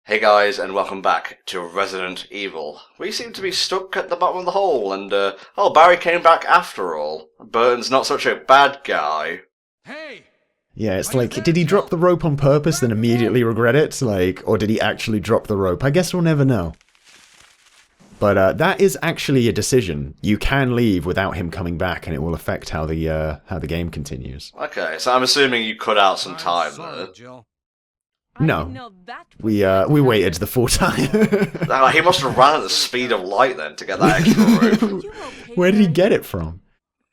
Hey guys, and welcome back to Resident Evil. We seem to be stuck at the bottom of the hole, and Barry came back after all. Burton's not such a bad guy. Hey! Yeah, it's like, did he drop the rope on purpose then immediately regret it? Like, or did he actually drop the rope? I guess we'll never know. But that is actually a decision. You can leave without him coming back, and it will affect how the game continues. Okay, so I'm assuming you cut out some time there. Jill. No, we waited the full time. He must have ran at the speed of light then to get that extra rope. Where did he get it from?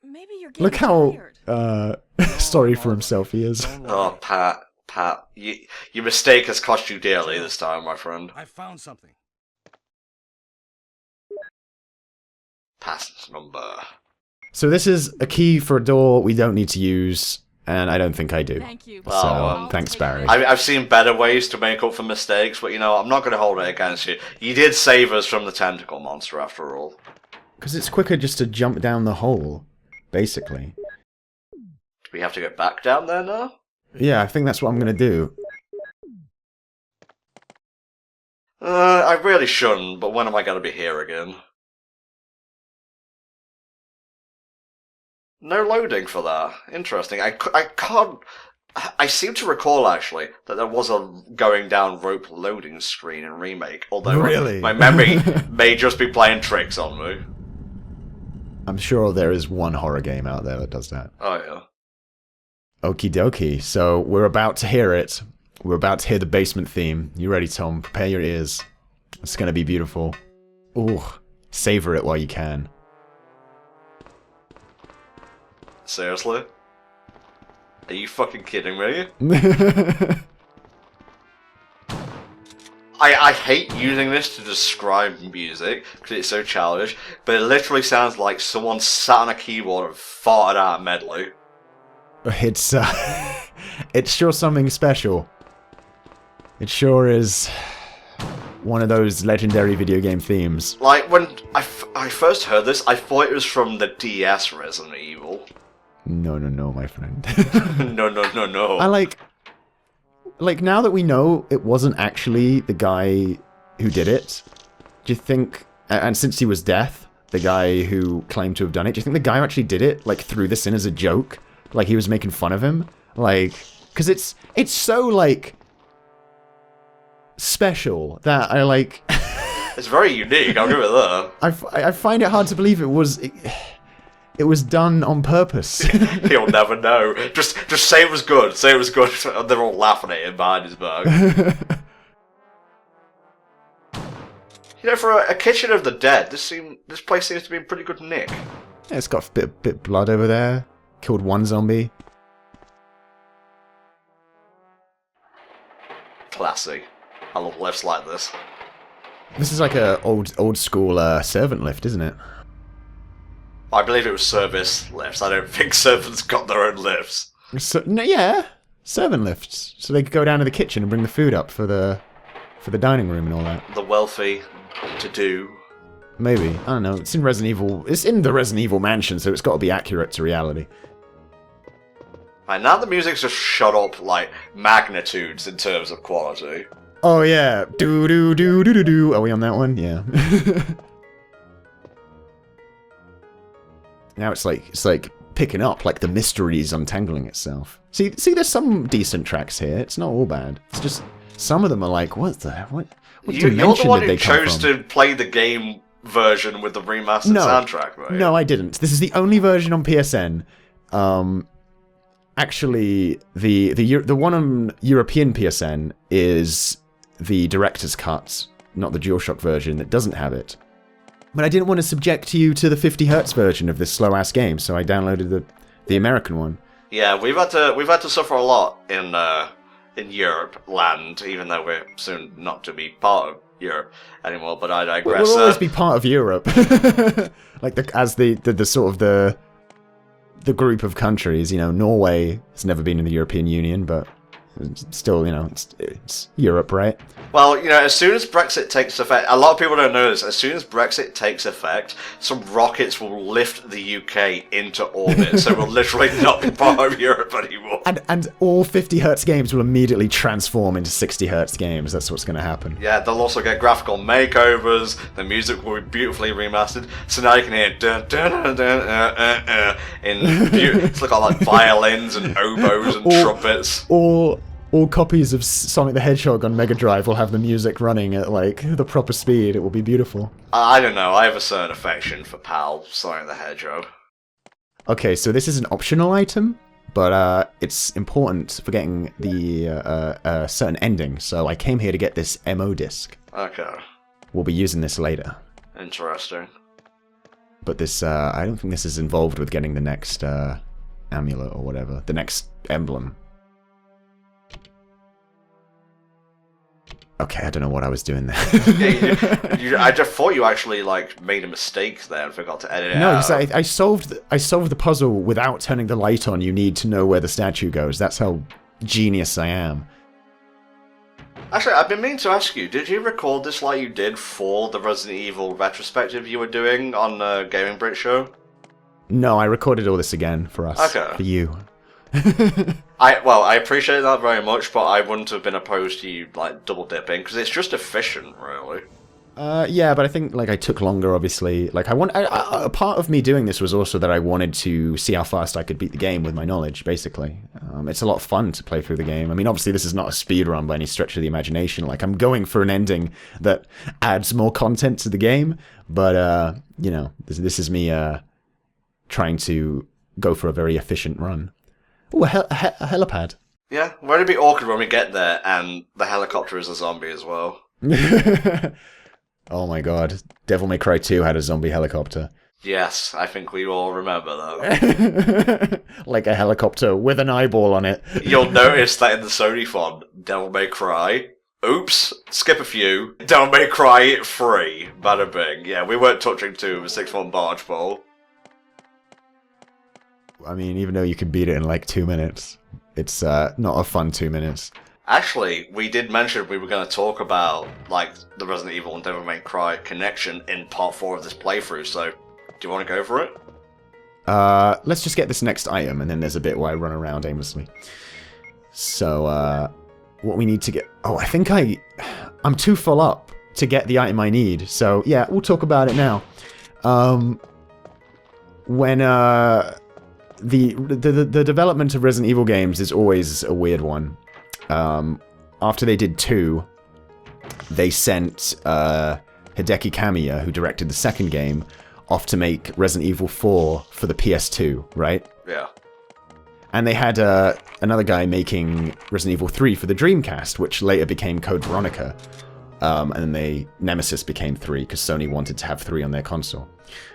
Maybe you're Look how sorry for himself he is. Oh, Pat, your mistake has cost you dearly this time, my friend. I found something. Pass number. So this is a key for a door we don't need to use, and I don't think I do. Thank you. So, thanks, Barry. I've seen better ways to make up for mistakes, but you know, I'm not going to hold it against you. You did save us from the tentacle monster, after all. Because it's quicker just to jump down the hole, basically. Do we have to get back down there now? Yeah, I think that's what I'm going to do. I really shouldn't, but when am I going to be here again? No loading for that. Interesting. I can't... I seem to recall, actually, that there was a going down rope loading screen in Remake, although really? my memory may just be playing tricks on me. I'm sure there is one horror game out there that does that. Oh, yeah. Okie dokie. So, we're about to hear it. We're about to hear the basement theme. You ready, Tom? Prepare your ears. It's going to be beautiful. Ooh, savor it while you can. Seriously? Are you fucking kidding me? I hate using this to describe music, because it's so childish, but it literally sounds like someone sat on a keyboard and farted out a medley. It's, it's sure something special. It sure is one of those legendary video game themes. Like, when I first heard this, I thought it was from the DS Resident Evil. No, my friend. No. I like, now that we know it wasn't actually the guy who did it, do you think, and since he was Death, the guy who claimed to have done it, do you think the guy who actually did it, like, threw this in as a joke? Like, he was making fun of him? Like, because it's so, like, special that I, like... It's very unique, I'll give it that. I find it hard to believe it was done on purpose. He'll never know. Just say it was good. Say it was good. And they're all laughing at him behind his back. You know, for a kitchen of the dead, this place seems to be in pretty good nick. Yeah, it's got a bit of blood over there. Killed one zombie. Classy. I love lifts like this. This is like a old school servant lift, isn't it? I believe it was service lifts. I don't think servants got their own lifts. So, no, yeah, servant lifts, so they could go down to the kitchen and bring the food up for the dining room and all that. The wealthy to do. Maybe, I don't know. It's in Resident Evil. It's in the Resident Evil mansion, so it's got to be accurate to reality. Right, now the music's just shot up like magnitudes in terms of quality. Oh yeah, do do do do do do. Are we on that one? Yeah. Now it's like picking up, like the mystery is untangling itself. See, there's some decent tracks here. It's not all bad. It's just some of them are like, what You're dimension the one did who they come chose from? to play the game version with the remastered soundtrack, right? No, I didn't. This is the only version on PSN. Actually, the one on European PSN is the director's cut, not the DualShock version that doesn't have it. But I didn't want to subject you to the 50 Hz version of this slow-ass game, so I downloaded the American one. Yeah, we've had to suffer a lot in Europe land, even though we're soon not to be part of Europe anymore. But I digress. We'll always be part of Europe, like the sort of the group of countries. You know, Norway has never been in the European Union, but still, you know, it's Europe, right? Well, you know, as soon as Brexit takes effect, a lot of people don't know this, as soon as Brexit takes effect, some rockets will lift the UK into orbit, so we'll literally not be part of Europe anymore. And all 50 hertz games will immediately transform into 60 hertz games. That's what's going to happen. Yeah, they'll also get graphical makeovers, the music will be beautifully remastered, so now you can hear dun, dun, dun, dun, it's like violins and oboes and trumpets. All copies of Sonic the Hedgehog on Mega Drive will have the music running at, like, the proper speed. It will be beautiful. I don't know, I have a certain affection for PAL, Sonic the Hedgehog. Okay, so this is an optional item, but it's important for getting the certain ending, so I came here to get this MO disc. Okay. We'll be using this later. Interesting. But this, I don't think this is involved with getting the next amulet or whatever, the next emblem. Okay, I don't know what I was doing there. I just thought you actually like made a mistake there and forgot to edit it out. No, because I solved the puzzle without turning the light on. You need to know where the statue goes. That's how genius I am. Actually, I've been meaning to ask you, did you record this like you did for the Resident Evil retrospective you were doing on the Gaming Brit show? No, I recorded all this again for us. Okay. For you. I appreciate that very much, but I wouldn't have been opposed to you like double dipping because it's just efficient, really. Yeah, but I think like I took longer. Obviously, like a part of me doing this was also that I wanted to see how fast I could beat the game with my knowledge. Basically, it's a lot of fun to play through the game. I mean, obviously, this is not a speed run by any stretch of the imagination. Like I'm going for an ending that adds more content to the game, but you know, this is me trying to go for a very efficient run. Oh, a helipad. Yeah, won't it be awkward when we get there and the helicopter is a zombie as well? Oh my god. Devil May Cry 2 had a zombie helicopter. Yes, I think we all remember that. Like a helicopter with an eyeball on it. You'll notice that in the Sony font, Devil May Cry. Oops, skip a few. Devil May Cry 3. Bada bing. Yeah, we weren't touching 2 with a 6-foot barge pole. I mean, even though you can beat it in like 2 minutes, it's not a fun 2 minutes. Actually, we did mention we were going to talk about like the Resident Evil and Devil May Cry connection in part 4 of this playthrough, so do you want to go for it? Let's just get this next item, and then there's a bit where I run around aimlessly. So, what we need to get... Oh, I think I'm too full up to get the item I need, so yeah, we'll talk about it now. When, The development of Resident Evil games is always a weird one. After they did 2, they sent Hideki Kamiya, who directed the second game, off to make Resident Evil 4 for the PS2, right? Yeah. And they had another guy making Resident Evil 3 for the Dreamcast, which later became Code Veronica. And then Nemesis became 3, because Sony wanted to have 3 on their console.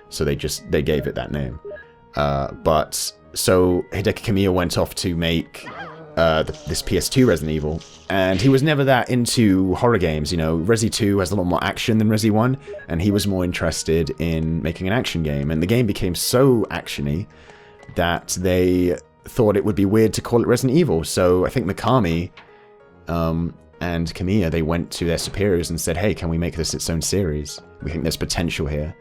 So they gave it that name. So Hideki Kamiya went off to make this PS2 Resident Evil, and he was never that into horror games. You know, Resi 2 has a lot more action than Resi 1, and he was more interested in making an action game. And the game became so actiony that they thought it would be weird to call it Resident Evil. So I think Mikami and Kamiya, they went to their superiors and said, hey, can we make this its own series? We think there's potential here.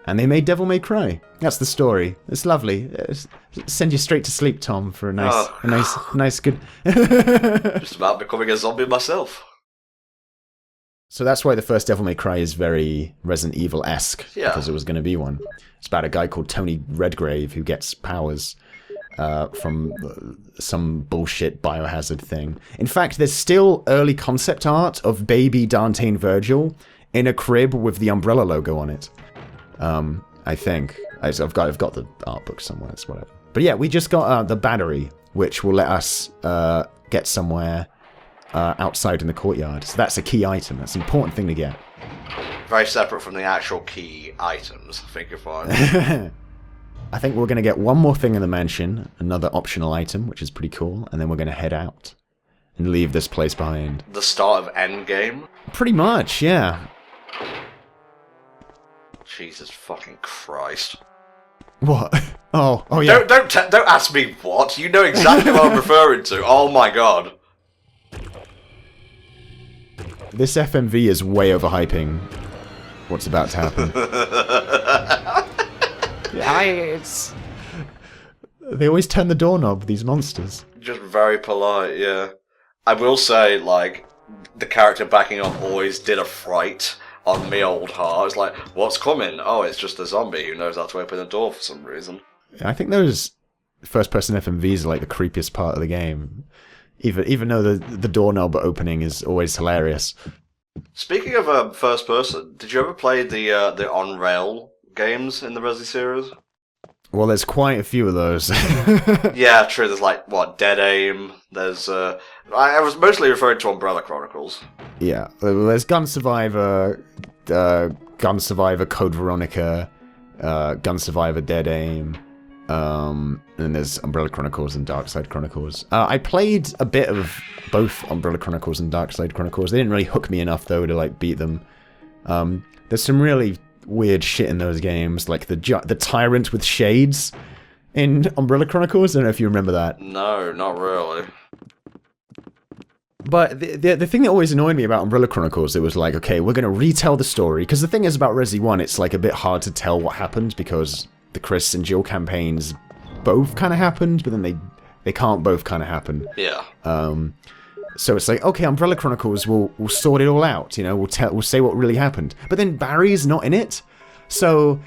And they made Devil May Cry. That's the story. It's lovely. Send you straight to sleep, Tom, for a nice, good... Just about becoming a zombie myself. So that's why the first Devil May Cry is very Resident Evil-esque, because it was going to be one. It's about a guy called Tony Redgrave who gets powers from some bullshit biohazard thing. In fact, there's still early concept art of baby Dante and Virgil in a crib with the Umbrella logo on it. I think. I've got the art book somewhere, it's whatever. But yeah, we just got the battery, which will let us get somewhere outside in the courtyard. So that's a key item. That's an important thing to get. Very separate from the actual key items, I think you're fine. I think we're going to get one more thing in the mansion, another optional item, which is pretty cool, and then we're going to head out and leave this place behind. The start of Endgame? Pretty much, yeah. Jesus fucking Christ. What? Oh yeah. Don't ask me what. You know exactly what I'm referring to. Oh my god. This FMV is way overhyping what's about to happen. It's... They always turn the doorknob, these monsters. Just very polite, yeah. I will say, like, the character backing up always did a fright on me old heart. It's like, what's coming? Oh, it's just a zombie who knows how to open a door for some reason. I think those first-person FMVs are like the creepiest part of the game. Even though the doorknob opening is always hilarious. Speaking of first person, did you ever play the on-rail games in the Resi series? Well, there's quite a few of those. Yeah, true. There's like, what, Dead Aim, there's... I was mostly referring to Umbrella Chronicles. Yeah, there's Gun Survivor, Code Veronica, Gun Survivor, Dead Aim, and there's Umbrella Chronicles and Darkside Chronicles. I played a bit of both Umbrella Chronicles and Darkside Chronicles. They didn't really hook me enough, though, to like beat them. There's some really weird shit in those games, like the Tyrant with shades in Umbrella Chronicles. I don't know if you remember that. No, not really. But the thing that always annoyed me about Umbrella Chronicles, it was like, okay, we're going to retell the story. Because the thing is about Resi 1, it's like a bit hard to tell what happened because the Chris and Jill campaigns both kind of happened, but then they can't both kind of happen. Yeah. So it's like, okay, Umbrella Chronicles, we'll sort it all out, you know, we'll say what really happened. But then Barry's not in it, so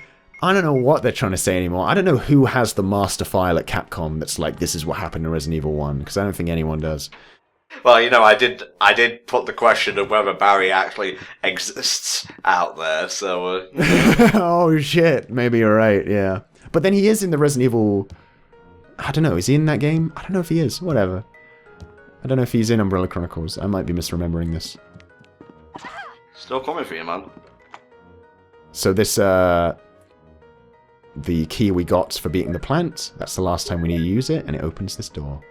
I don't know what they're trying to say anymore. I don't know who has the master file at Capcom that's like, this is what happened in Resident Evil 1, because I don't think anyone does. Well, you know, I did put the question of whether Barry actually exists out there, so... Oh, shit, maybe you're right, yeah. But then he is in the Resident Evil... I don't know, is he in that game? I don't know if he is, whatever. I don't know if he's in Umbrella Chronicles. I might be misremembering this. Still coming for you, man. So this, the key we got for beating the plant, that's the last time we need to use it, and it opens this door.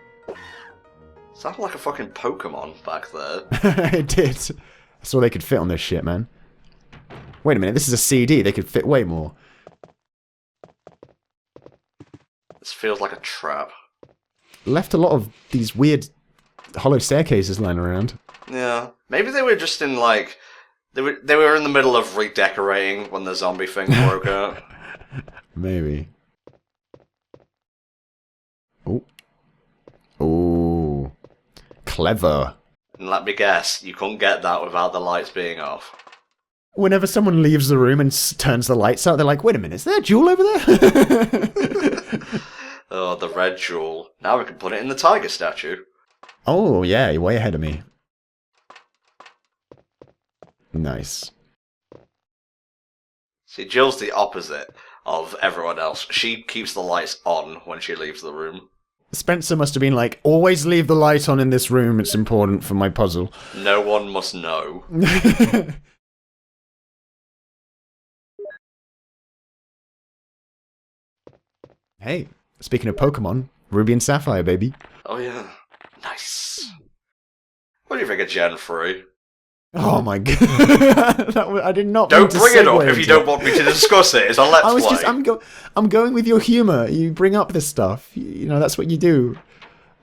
Sounded like a fucking Pokemon back there. It did. That's all they could fit on this shit, man. Wait a minute, this is a CD. They could fit way more. This feels like a trap. Left a lot of these weird hollow staircases lying around. Yeah. Maybe they were just in, like... They were in the middle of redecorating when the zombie thing broke out. Maybe. Oh. Oh. Clever. And let me guess, you couldn't get that without the lights being off. Whenever someone leaves the room and turns the lights out, they're like, wait a minute, is there a jewel over there? Oh, the red jewel. Now we can put it in the tiger statue. Oh, yeah, you're way ahead of me. Nice. See, Jill's the opposite of everyone else. She keeps the lights on when she leaves the room. Spencer must have been like, always leave the light on in this room, it's important for my puzzle. No one must know. Hey, speaking of Pokemon, Ruby and Sapphire, baby. Oh yeah. Nice. What do you think of Gen 3? Oh my god. I did not Don't bring it up if you into don't want me to discuss it. It's a let's play. I'm going with your humor. You bring up this stuff. You know, that's what you do.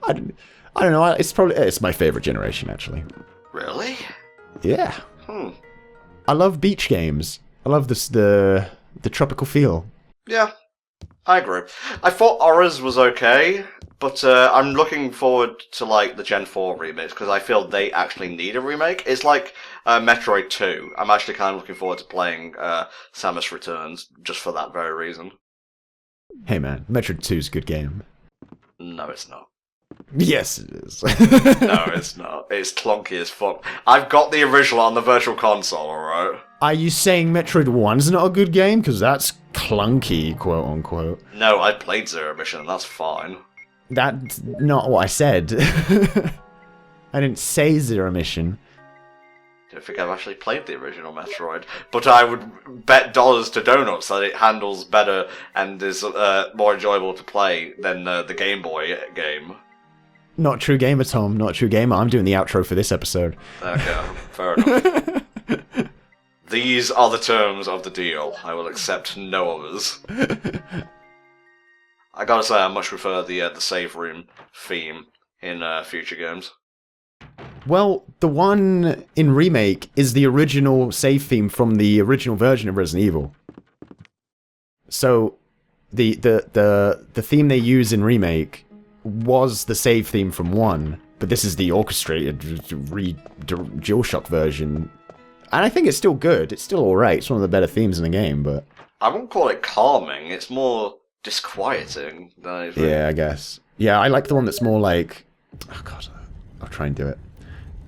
I don't know. It's my favorite generation, actually. Really? Yeah. I love beach games. I love the tropical feel. Yeah, I agree. I thought Auras was okay, but I'm looking forward to like the Gen 4 remakes because I feel they actually need a remake. It's like Metroid 2. I'm actually kind of looking forward to playing Samus Returns just for that very reason. Hey man, Metroid 2 is a good game. No, it's not. Yes, it is. No, it's not. It's clunky as fuck. I've got the original on the Virtual Console, alright? Are you saying Metroid 1's not a good game? Because that's clunky, quote unquote. No, I played Zero Mission, and that's fine. That's not what I said. I didn't say Zero Mission. I don't think I've actually played the original Metroid, but I would bet dollars to donuts that it handles better and is more enjoyable to play than the Game Boy game. Not true gamer, Tom. Not true gamer. I'm doing the outro for this episode. Okay, fair enough. These are the terms of the deal. I will accept no others. I gotta say, I much prefer the save room theme in future games. Well, the one in Remake is the original save theme from the original version of Resident Evil. So, the theme they use in Remake was the save theme from 1, but this is the orchestrated DualShock version. And I think it's still good. It's still alright. It's one of the better themes in the game, but... I wouldn't call it calming. It's more disquieting than anything. Yeah, I guess. Yeah, I like the one that's more like... Oh, God. I'll try and do it.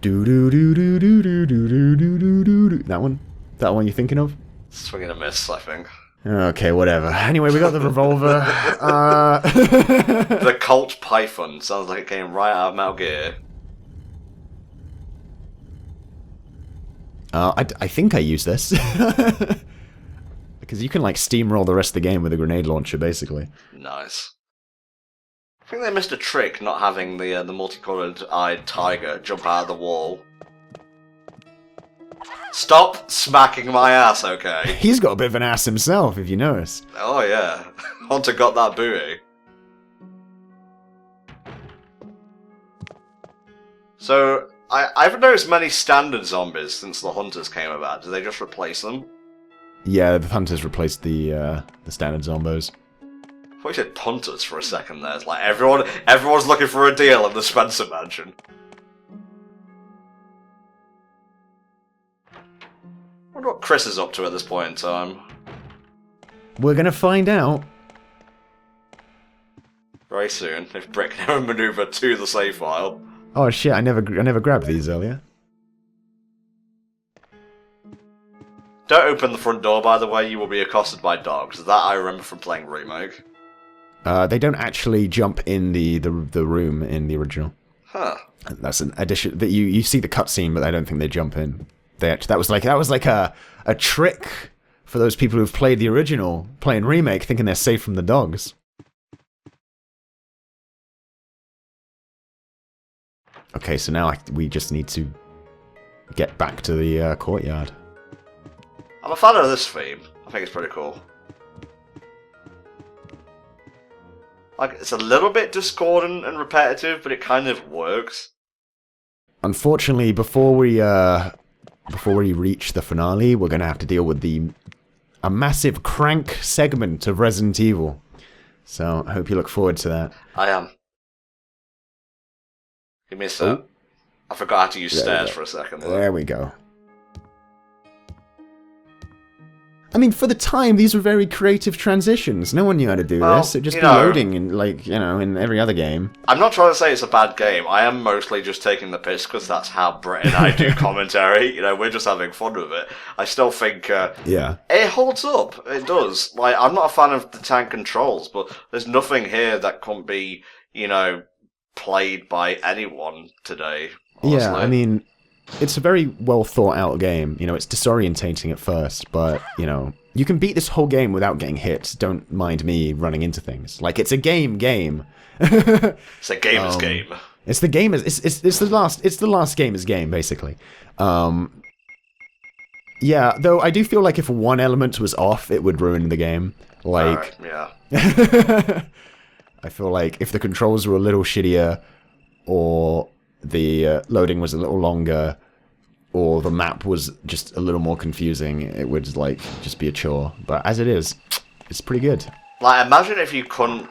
Do-do-do-do-do-do-do-do-do-do-do. That one? That one you're thinking of? Swing and a miss, I think. Okay, whatever. Anyway, we got the revolver. The Colt Python. Sounds like it came right out of Metal Gear. I think I use this. Because you can, like, steamroll the rest of the game with a grenade launcher, basically. Nice. I think they missed a trick not having the multicolored-eyed tiger jump out of the wall. Stop smacking my ass, okay? He's got a bit of an ass himself, if you noticed. Oh yeah. Hunter got that booty. So, I haven't noticed many standard zombies since the hunters came about. Did they just replace them? Yeah, the hunters replaced the standard zombos. I thought you said punters for a second there. It's like everyone's looking for a deal in the Spencer Mansion. I wonder what Chris is up to at this point in time. We're gonna find out. Very soon, if Brick can ever maneuver to the save file. Oh shit, I never grabbed these earlier. Don't open the front door, by the way, you will be accosted by dogs. That I remember from playing Remake. They don't actually jump in the room in the original. Huh. That's an addition that you see the cutscene, but I don't think they jump in. That was like a trick for those people who've played the original, playing Remake, thinking they're safe from the dogs. Okay, so now we just need to get back to the courtyard. I'm a fan of this theme. I think it's pretty cool. Like, it's a little bit discordant and repetitive, but it kind of works. Unfortunately, before we reach the finale, we're gonna have to deal with a massive crank segment of Resident Evil. So I hope you look forward to that. I am. You missed that. Oh. I forgot how to use stairs for a second. There we go. I mean, for the time, these were very creative transitions. No one knew how to do this. It'd just be loading in, like, in every other game. I'm not trying to say it's a bad game. I am mostly just taking the piss because that's how Brett and I do commentary. We're just having fun with it. I still think yeah, it holds up. It does. Like, I'm not a fan of the tank controls, but there's nothing here that couldn't be, played by anyone today. Honestly. Yeah, I mean, it's a very well thought out game. It's disorientating at first, but, you can beat this whole game without getting hit. Don't mind me running into things. Like, it's a game. It's a gamer's game. It's the game. It's the last gamer's game, basically. Yeah, though I do feel like if one element was off, it would ruin the game. Like, yeah. I feel like if the controls were a little shittier, or the loading was a little longer, or the map was just a little more confusing, it would, just be a chore. But as it is, it's pretty good. Like, imagine if you couldn't,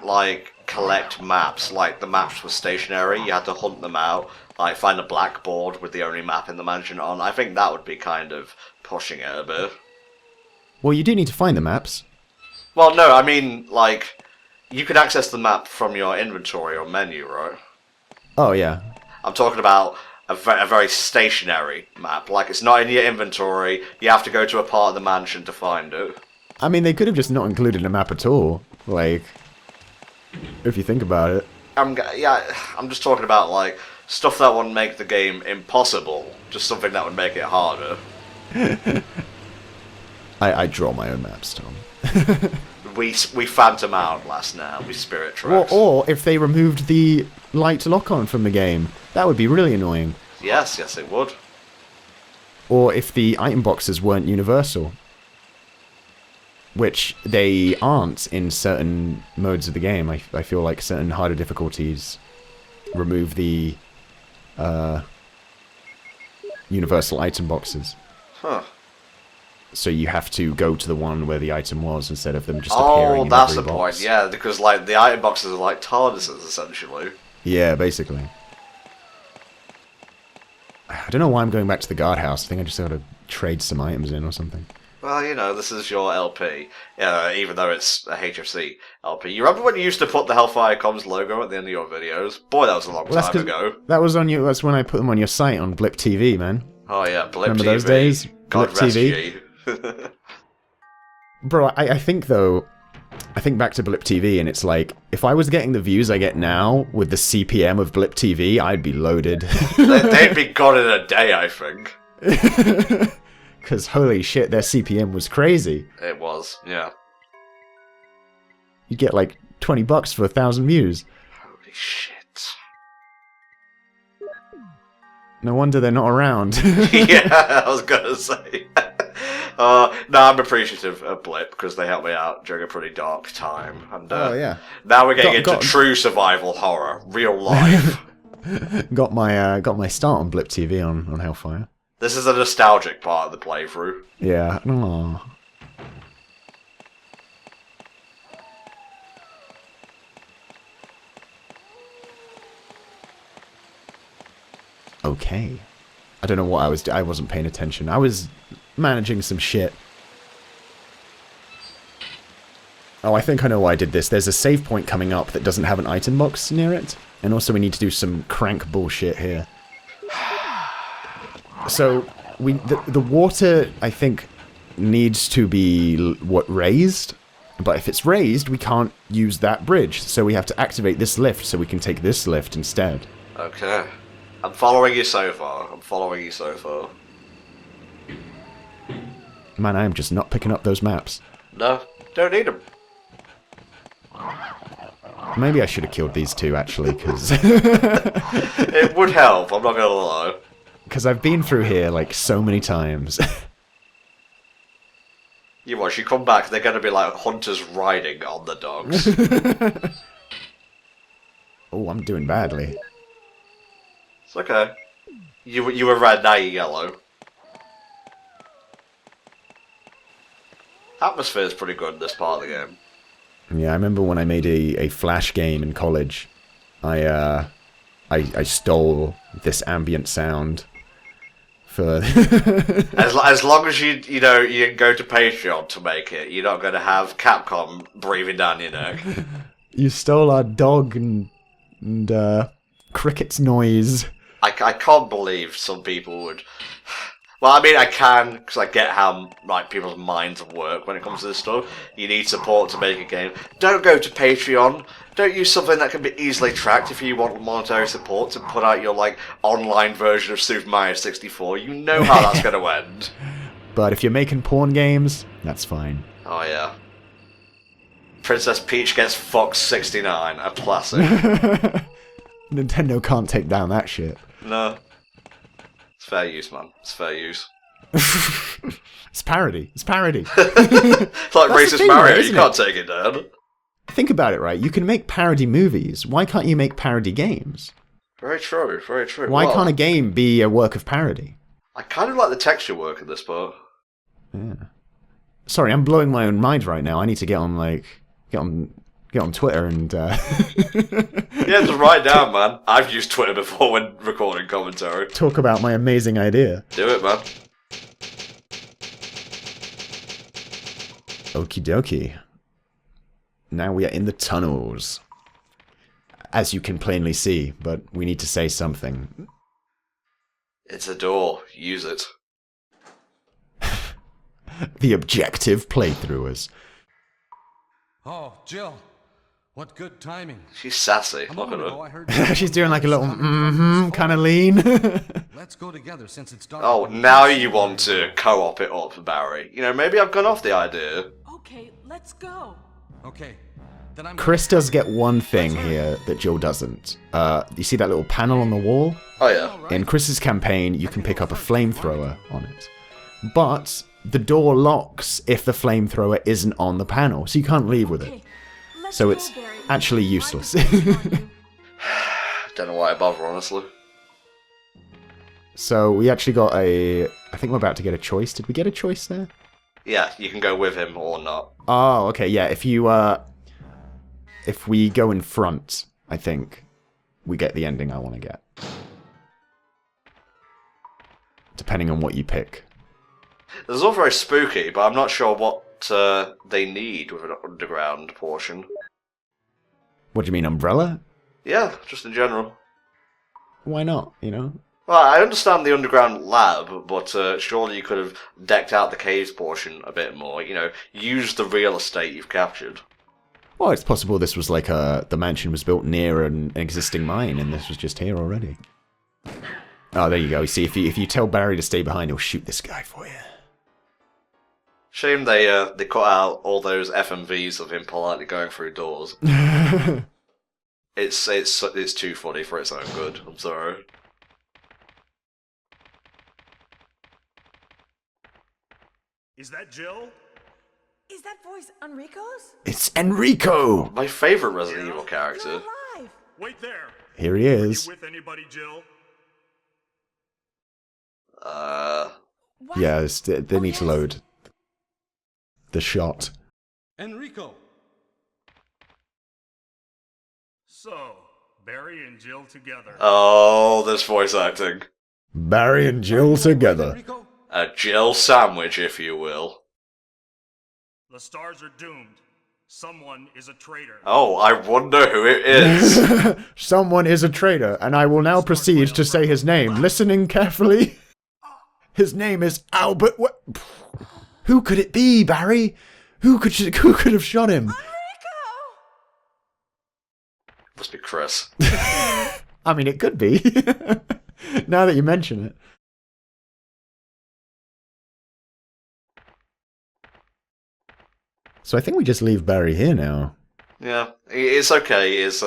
collect maps, the maps were stationary, you had to hunt them out, find a blackboard with the only map in the mansion on. I think that would be kind of pushing it a bit. Well, you do need to find the maps. Well, no, I mean, you can access the map from your inventory or menu, right? Oh, yeah. I'm talking about a very stationary map. It's not in your inventory, you have to go to a part of the mansion to find it. I mean, they could have just not included a map at all. If you think about it. I'm just talking about, stuff that wouldn't make the game impossible. Just something that would make it harder. I draw my own maps, Tom. We Phantom Hourglass now, we Spirit Tracks. Or if they removed the light lock-on from the game, that would be really annoying. Yes, it would. Or if the item boxes weren't universal. Which they aren't in certain modes of the game. I feel like certain harder difficulties remove the universal item boxes. Huh. So you have to go to the one where the item was instead of them just appearing in that's every the box. point, yeah, because, like, the item boxes are like TARDISes, essentially. Yeah, basically. I don't know why I'm going back to the guardhouse. I think I just gotta trade some items in or something. Well, you know, this is your LP, even though it's a HFC LP. You remember when you used to put the HellfireComms logo at the end of your videos? Boy, that was a long time ago. That was on you. That's when I put them on your site on Blip TV, man. Oh yeah, Blip Remember TV. those days? God Blip rest TV. ye. Bro, I think though, I think back to Blip TV, and it's like, if I was getting the views I get now with the CPM of Blip TV, I'd be loaded. They'd be gone in a day, I think. Because holy shit, their CPM was crazy. It was, yeah. You'd get like $20 for 1,000 views. Holy shit. No wonder they're not around. Yeah, I was gonna say. No, I'm appreciative of Blip because they helped me out during a pretty dark time. And Oh yeah. now we're getting into true survival horror, real life. got my start on Blip TV on Hellfire. This is a nostalgic part of the playthrough. Yeah. Aww. Okay. I don't know what I wasn't paying attention. I was managing some shit. Oh, I think I know why I did this. There's a save point coming up that doesn't have an item box near it. And also we need to do some crank bullshit here. So, the water, I think, needs to be raised. But if it's raised, we can't use that bridge. So we have to activate this lift so we can take this lift instead. Okay. I'm following you so far. Man, I am just not picking up those maps. No, don't need them. Maybe I should have killed these two, actually, because... It would help, I'm not gonna lie. Because I've been through here, like, so many times. You watch, you come back, they're gonna be like hunters riding on the dogs. Oh, I'm doing badly. It's okay. You were red, now you're yellow. Atmosphere's pretty good in this part of the game. Yeah, I remember when I made a Flash game in college. I stole this ambient sound for... as long as you didn't go to Patreon to make it, you're not going to have Capcom breathing down your neck. You stole our dog and cricket's noise. I can't believe some people would... Well, I mean, I can, because I get how people's minds work when it comes to this stuff. You need support to make a game. Don't go to Patreon. Don't use something that can be easily tracked if you want monetary support to put out your, online version of Super Mario 64. You know how that's going to end. But if you're making porn games, that's fine. Oh, yeah. Princess Peach gets fucked 69, a classic. Nintendo can't take down that shit. No. It's fair use, man. It's fair use. It's parody. It's parody. It's like racist Mario, you can't take it down. Think about it, right? You can make parody movies. Why can't you make parody games? Very true, very true. Why can't a game be a work of parody? I kind of like the texture work in this part. Yeah. Sorry, I'm blowing my own mind right now. I need to get on Twitter and... Yeah, just write down, man. I've used Twitter before when recording commentary. Talk about my amazing idea. Do it, man. Okie dokie. Now we are in the tunnels. As you can plainly see, but we need to say something. It's a door. Use it. The objective playthroughers. Oh, Jill. What good timing. She's sassy. Look at her. She's doing like a little kind of lean. Let's go together since it's dark. Oh, now you want to co-op it up, Barry. Maybe I've gone off the idea. Okay, let's go. Okay. Then I'm Chris does get one thing here that Jill doesn't. You see that little panel on the wall? Oh, yeah. In Chris's campaign, you can pick up a flamethrower on it. But the door locks if the flamethrower isn't on the panel, so you can't leave with it. So it's actually useless. Don't know why I bother, honestly. So we actually got a... I think we're about to get a choice. Did we get a choice there? Yeah, you can go with him or not. Oh, okay, yeah. If you, if we go in front, I think we get the ending I want to get. Depending on what you pick. This is all very spooky, but I'm not sure what they need with an underground portion. What do you mean, umbrella? Yeah, just in general. Why not, you know? Well, I understand the underground lab, but surely you could have decked out the caves portion a bit more. You know, use the real estate you've captured. Well, it's possible this was like the mansion was built near an existing mine, and this was just here already. Oh, there you go. You see, if you tell Barry to stay behind, he'll shoot this guy for you. Shame they cut out all those FMVs of him politely going through doors. It's too funny for its own good. I'm sorry. Is that Jill? Is that voice Enrico's? It's Enrico! My favourite Resident Evil character. You're alive! Wait there. Here he is. You with anybody, Jill? What? Yeah, they need to load the shot. Enrico! So, Barry and Jill together. Oh, this voice acting. Barry and Jill together. Enrico? A Jill sandwich, if you will. The stars are doomed. Someone is a traitor. Oh, I wonder who it is. Someone is a traitor, and I will now proceed to say his name, listening carefully. His name is Albert... Who could it be, Barry? Who could have shot him? Enrico! Must be Chris. I mean, it could be. Now that you mention it. So I think we just leave Barry here now. Yeah, it's okay. He's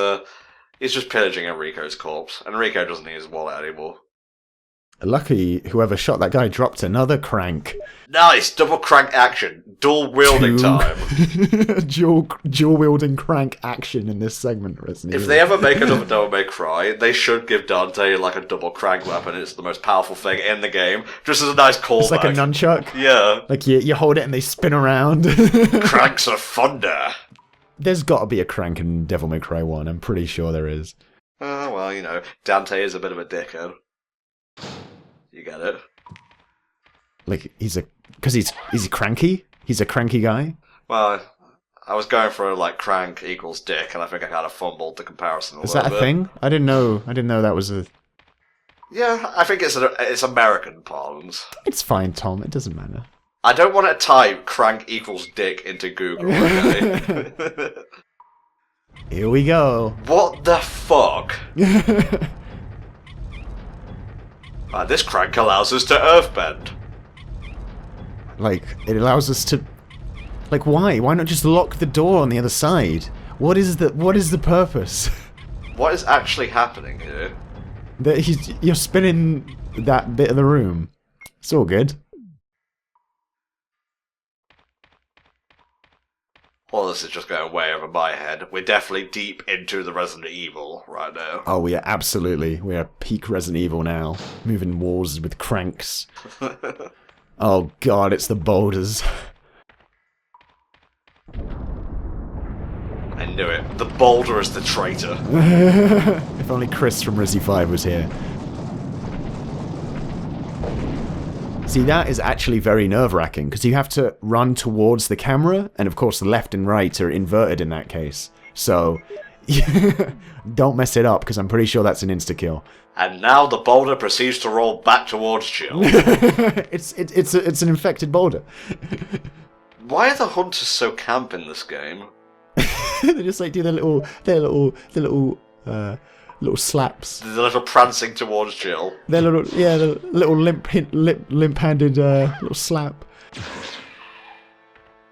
just pillaging Enrico's corpse. Enrico doesn't need his wallet anymore. Lucky whoever shot that guy dropped another crank. Nice! Double crank action. Dual wielding time. dual wielding crank action in this segment, Resident If Evil. they ever make another Devil May Cry, they should give Dante like a double crank weapon. It's the most powerful thing in the game. Just as a nice callback. It's like a nunchuck. Yeah. Like you hold it and they spin around. Cranks of thunder. There's got to be a crank in Devil May Cry 1. I'm pretty sure there is. Well, you know, Dante is a bit of a dickhead. You get it? Like he's he cranky? He's a cranky guy? Well, I was going for like crank equals dick, and I think I kind of fumbled the comparison a Is little that a bit. thing? I didn't know that was a... Yeah, I think it's American parlance. It's fine, Tom. It doesn't matter. I don't want to type crank equals dick into Google, okay? Here we go. What the fuck? This crank allows us to earthbend. Like, it allows us to... Like, why? Why not just lock the door on the other side? What is the purpose? What is actually happening here? You're spinning that bit of the room. It's all good. Well, this is just going way over my head. We're definitely deep into the Resident Evil right now. Oh, yeah, absolutely. We're at peak Resident Evil now. Moving walls with cranks. Oh, God, it's the boulders. I knew it. The boulder is the traitor. If only Chris from Resi 5 was here. See, that is actually very nerve-wracking, because you have to run towards the camera, and of course the left and right are inverted in that case. So, don't mess it up, because I'm pretty sure that's an insta-kill. And now the boulder proceeds to roll back towards Jill. It's an infected boulder. Why are the hunters so camp in this game? They just like do their little slaps. The little prancing towards Jill. Their little limp-handed little slap.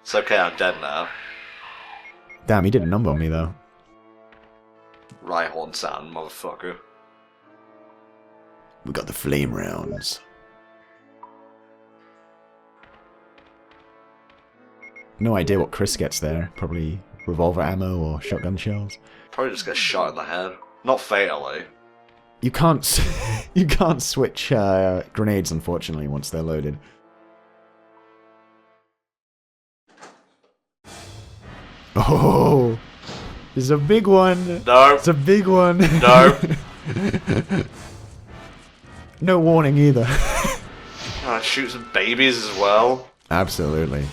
It's okay, I'm dead now. Damn, he did a number on me though. Rhyhorn sound, motherfucker. We got the flame rounds. No idea what Chris gets there. Probably revolver ammo or shotgun shells. Probably just get shot in the head. Not fatally. You can't switch grenades, unfortunately, once they're loaded. Oh, there's a big one. No. It's a big one. No. No warning either. Oh, it shoots at babies as well. Absolutely.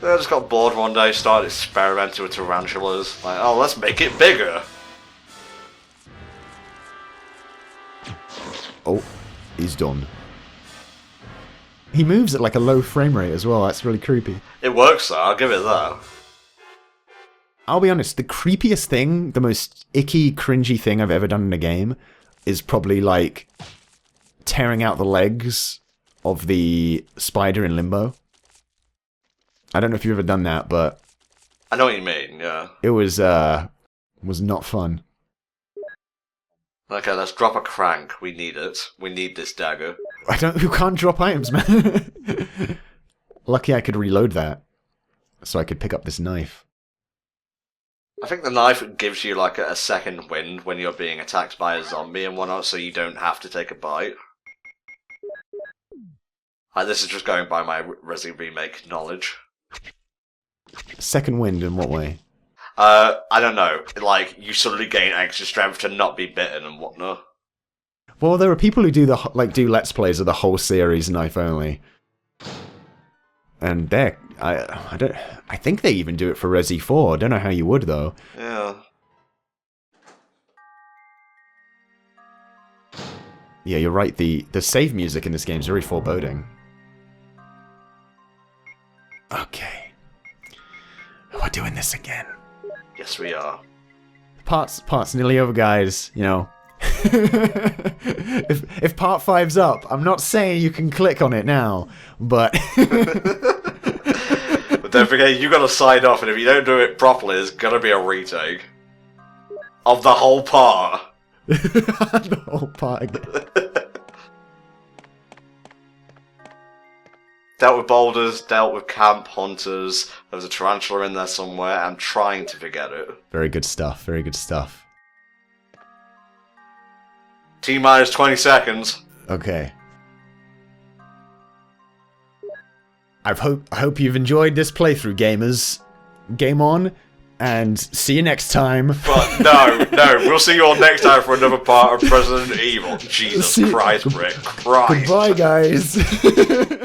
I just got bored one day, started experimenting with tarantulas. Like, oh, let's make it bigger. Oh, he's done. He moves at like a low frame rate as well, that's really creepy. It works though, I'll give it that. I'll be honest, the creepiest thing, the most icky, cringy thing I've ever done in a game is probably like tearing out the legs of the spider in Limbo. I don't know if you've ever done that, but I know what you mean, yeah. it was not fun. Okay, let's drop a crank. We need it. We need this dagger. You can't drop items, man. Lucky I could reload that, so I could pick up this knife. I think the knife gives you like a second wind when you're being attacked by a zombie and whatnot, so you don't have to take a bite. This is just going by my Resi Remake knowledge. Second wind in what way? I don't know. Like, you suddenly gain extra strength to not be bitten and whatnot. Well, there are people who do do Let's Plays of the whole series knife only. And I think they even do it for Resi 4. I don't know how you would, though. Yeah. Yeah, you're right. The save music in this game is very foreboding. Okay. We're doing this again. Yes, we are. Part's nearly over, guys. You know. if part 5's up, I'm not saying you can click on it now, but... But don't forget, you gotta sign off, and if you don't do it properly, there's gonna be a retake. Of the whole part. The whole part again. Dealt with boulders, dealt with camp hunters, there was a tarantula in there somewhere, I'm trying to forget it. Very good stuff, very good stuff. T-minus 20 seconds. Okay. I hope you've enjoyed this playthrough, gamers. Game on, and see you next time. But no, we'll see you all next time for another part of Resident Evil. Jesus Christ, Rick. Christ. Goodbye, guys.